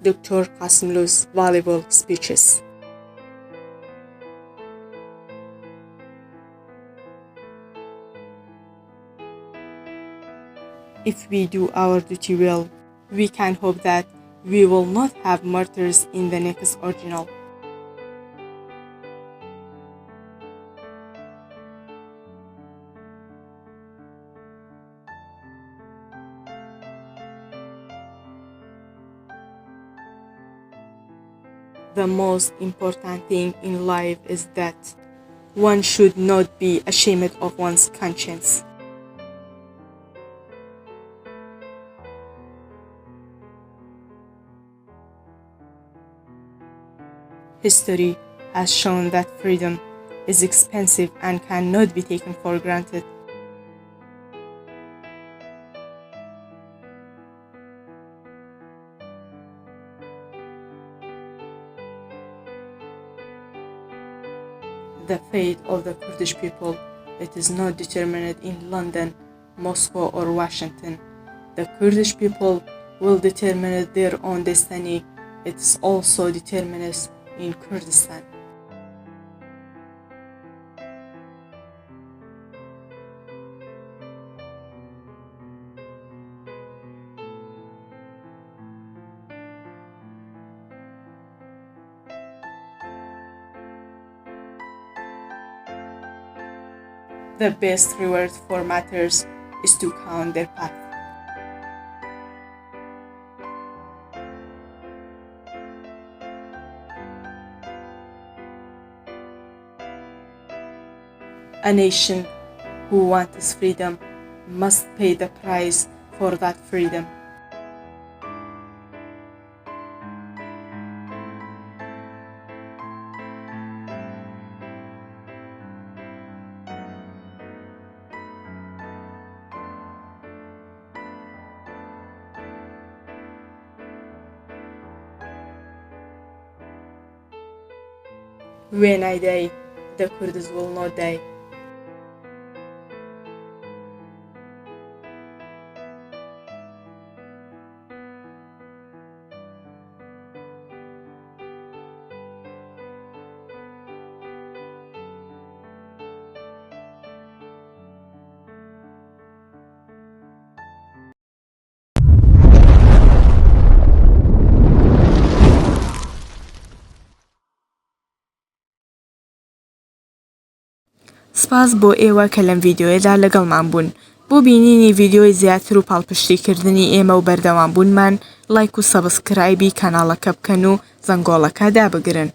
Dr. Qasimlo's valuable speeches. If we do our duty well, we can hope that we will not have martyrs in the next original. The most important thing in life is that one should not be ashamed of one's conscience. History has shown that freedom is expensive and cannot be taken for granted. The fate of the Kurdish people, it is not determined in London, Moscow or Washington. The Kurdish people will determine their own destiny. It is also determined in Kurdistan. The best reward for martyrs is to count their path. A nation who wants freedom must pay the price for that freedom. When I die, the Kurds will not die. سپاس بۆ ئێوە کە لەم ڤیدیۆیەدا لەگەڵمان بوون. بۆ بینینی ڤیدیۆی زیاتر و پاڵپشتیکردنی ئێمە و بەردەوام بوونمان لایک و سەبسکرایبی کەناڵەکە بکەن و زەنگۆڵەکە دابگرن.